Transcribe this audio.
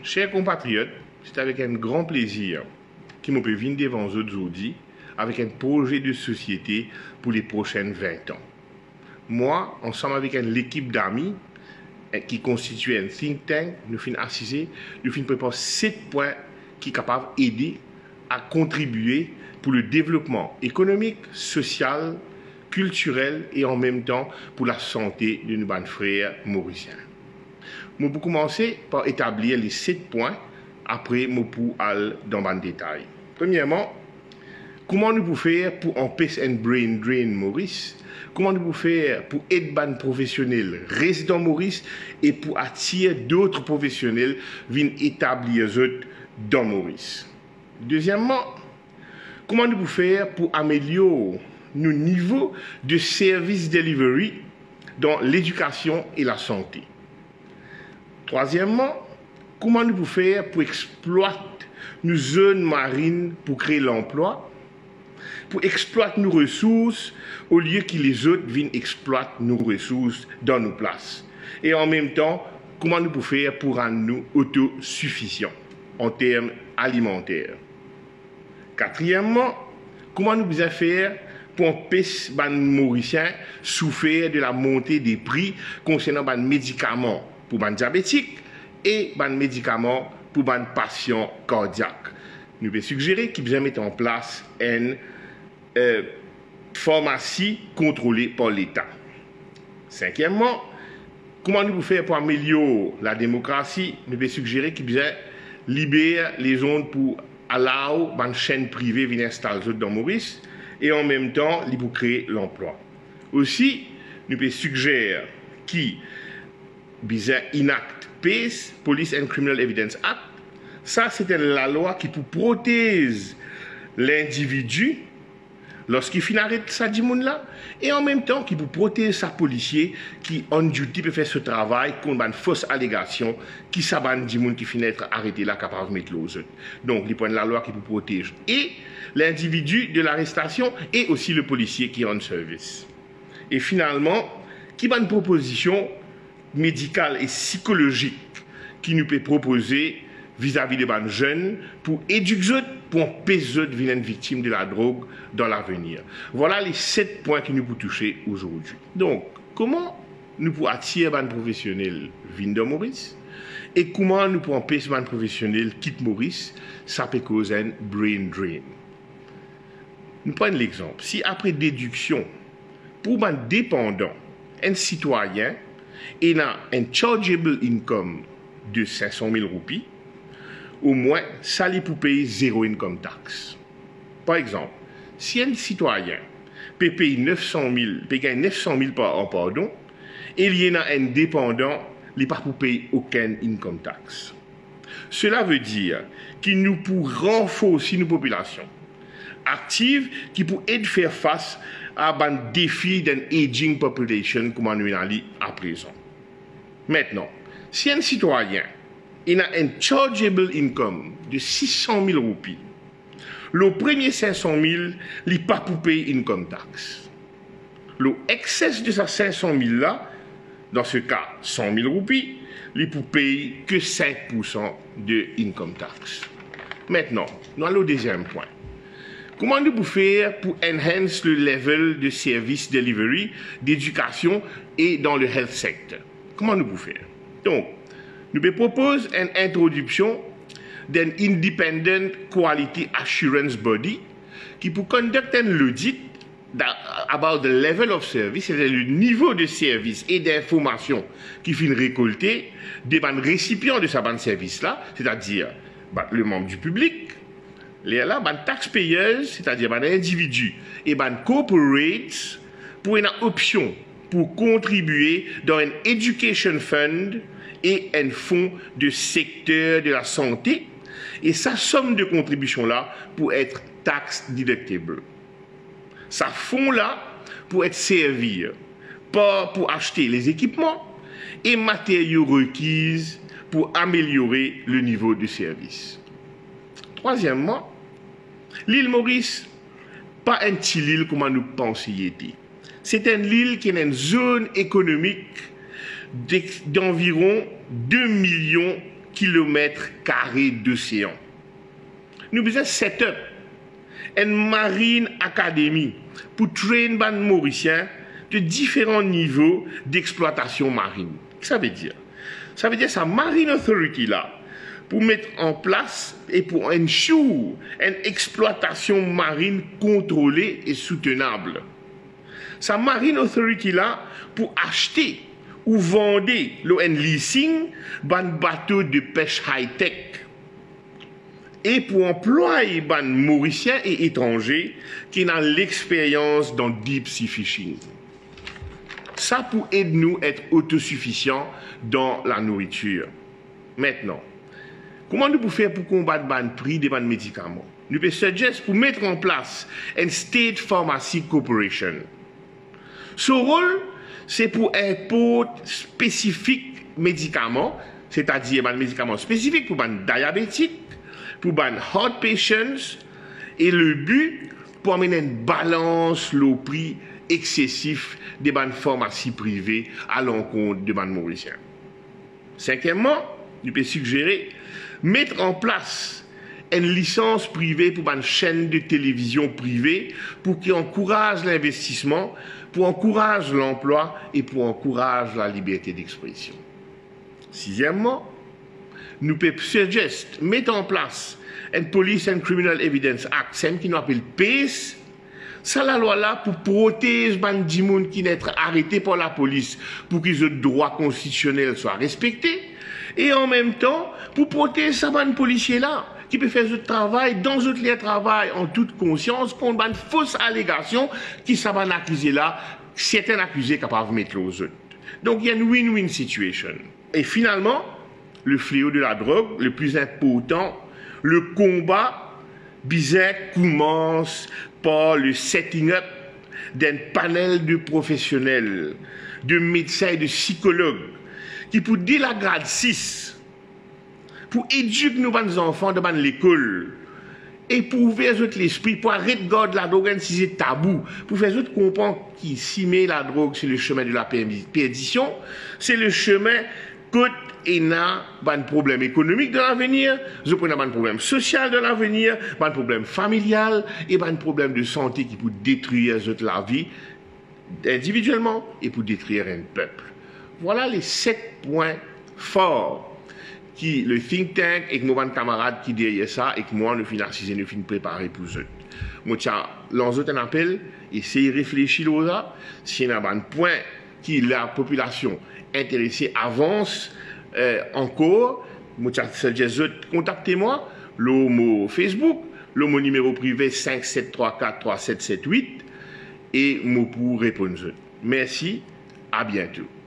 Chers compatriotes, c'est avec un grand plaisir que je peux venir devant vous aujourd'hui avec un projet de société pour les prochaines 20 ans. Moi, ensemble avec l'équipe d'amis qui constitue un think tank, nous finissons assiser, nous finissons préparer 7 points qui sont capables d'aider à contribuer pour le développement économique, social, culturel et en même temps pour la santé de nos frères mauriciens. Je vais commencer par établir les 7 points, après je vais aller dans le détail. Premièrement, comment nous pouvons faire pour empêcher un brain drain Maurice? Comment nous pouvons faire pour aider les professionnels résidents Maurice et pour attirer d'autres professionnels venir établir dans Maurice? Deuxièmement, comment nous pouvons faire pour améliorer nos niveaux de service delivery dans l'éducation et la santé? Troisièmement, comment nous pouvons faire pour exploiter nos zones marines pour créer l'emploi, pour exploiter nos ressources au lieu que les autres viennent exploiter nos ressources dans nos places. Et en même temps, comment nous pouvons faire pour rendre nous autosuffisants en termes alimentaires. Quatrièmement, comment nous pouvons faire pour empêcher les Mauriciens souffrir de la montée des prix concernant les médicaments pour les diabétiques et les médicaments pour les patients cardiaques. Nous pouvons suggérer qu'ils mettent en place une pharmacie contrôlée par l'État. Cinquièmement, comment nous pouvons faire pour améliorer la démocratie? Nous pouvons suggérer qu'ils libèrent les zones pour allow une chaîne privée venir installer dans Maurice et en même temps, ils pour créer l'emploi. Aussi, nous pouvons suggérer qu'ils enact PACE, Police and Criminal Evidence Act. Ça, c'est la loi qui peut protéger l'individu lorsqu'il finit arrêter ça du monde là, et en même temps qui peut protéger sa policier qui on duty peut faire ce travail contre une fausse allégation qui s'abandonne du monde qui finit être arrêté là capable de mettre l'autre. Donc il prend la loi qui peut protéger et l'individu de l'arrestation et aussi le policier qui est en service. Et finalement, qui a une proposition médicale et psychologique qui nous peut proposer vis-à-vis des jeunes pour éduquer, pour empêcher de devenir victimes de la drogue dans l'avenir. Voilà les 7 points que nous pouvons toucher aujourd'hui. Donc, comment nous pouvons attirer les professionnels venir de Maurice et comment nous pouvons empêcher les professionnels quitter Maurice? Ça peut causer un brain drain. Nous prenons l'exemple. Si après déduction, pour un dépendant, un citoyen, il a un chargeable income de 500 000 roupies, au moins, ça lui pour payer 0 income tax. Par exemple, si un citoyen peut payer 900 000 par an, pardon, et il y a un dépendant, il n'est pas pour payer aucun income tax. Cela veut dire qu'il nous pour renforcer nos populations actives qui pour aider faire face à un défi d'une aging population comme on a à présent. Maintenant, si un citoyen il a un chargeable income de 600 000 roupies, le premier 500 000, il n'est pas pour payer income tax. Le excès de ces 500 000 là, dans ce cas 100 000 roupies, il est pour payer que 5% de income tax. Maintenant, nous allons au deuxième point. Comment nous pouvons faire pour enhance le level de service delivery, d'éducation et dans le health sector? Comment nous pouvons faire? Donc, nous proposons une introduction d'un Independent Quality Assurance Body qui peut conduire un audit about the level of service, c'est-à-dire le niveau de service et d'information qui finit récolter des récipients de ce service-là, c'est-à-dire le membre du public, les taxpayers, c'est-à-dire les individus, et les corporates pour une option pour contribuer dans un education fund et un fonds de secteur de la santé. Et sa somme de contribution-là pour être tax deductible. Sa fonds-là pour être servi, pas pour acheter les équipements et matériaux requis pour améliorer le niveau de service. Troisièmement, l'île Maurice, pas un petit île comme nous pensions y était. C'est une île qui est une zone économique d'environ 2 km² d'océan. Nous besoin set-up une marine academy pour traîner les Mauriciens de différents niveaux d'exploitation marine. Qu'est-ce que ça veut dire? Ça veut dire que sa Marine Authority là, pour mettre en place et pour ensure une exploitation marine contrôlée et soutenable. Sa Marine Authority là, pour acheter ou vendre un leasing ban bateau de pêche high-tech et pour employer ban Mauriciens et étrangers qui ont l'expérience dans deep sea fishing. Ça pour aider nous à être autosuffisants dans la nourriture. Maintenant, comment nous pouvons faire pour combattre le prix des médicaments? Nous pouvons suggérer pour mettre en place une State Pharmacy Corporation. Son rôle, c'est pour importer spécifiques médicaments, c'est-à-dire des médicaments spécifiques pour les diabétiques, pour les heart patients, et le but pour amener une balance le prix excessif des pharmacies privées à l'encontre de Mauriciens. Cinquièmement, nous pouvons suggérer mettre en place une licence privée pour une chaîne de télévision privée pour qui encourage l'investissement, pour encourager l'emploi et pour encourager la liberté d'expression. Sixièmement, nous pouvons suggérer mettre en place un Police and Criminal Evidence Act, qui nous appelle PACE. Ça la loi là pour protéger les gens qui sont arrêtés par la police pour que les droits constitutionnels soient respectés et en même temps pour protéger ces policiers là qui peuvent faire ce travail dans leur travail en toute conscience contre une fausse allégation qui ça va accuser là certains accusés capables de mettre aux autres. Donc il y a une win-win situation. Et finalement, le fléau de la drogue, le plus important, le combat bizarre commence par le setting up d'un panel de professionnels, de médecins et de psychologues qui, pour dès la grade 6, pour éduquer nos enfants dans l'école et pour ouvrir l'esprit, pour arrêter de garder la drogue si c'est tabou, pour faire autres comprendre qui s'y met la drogue sur le chemin de la perdition, c'est le chemin que et n'a pas de problème économique de l'avenir, je prends un problème social de l'avenir, pas de problème familial et pas de problème de santé qui peut détruire la vie individuellement et pour détruire un peuple. Voilà les 7 points forts qui le think tank et nos camarades qui derrière ça et que moi nous financier nous fin préparer pour eux. Moi tiens, l'enjeu un appel, essayez de réfléchir là, s'il y a un point qui la population intéressée avance encore, contactez-moi, le Facebook, le numéro privé 57343778 et moi pour répondre. Merci, à bientôt.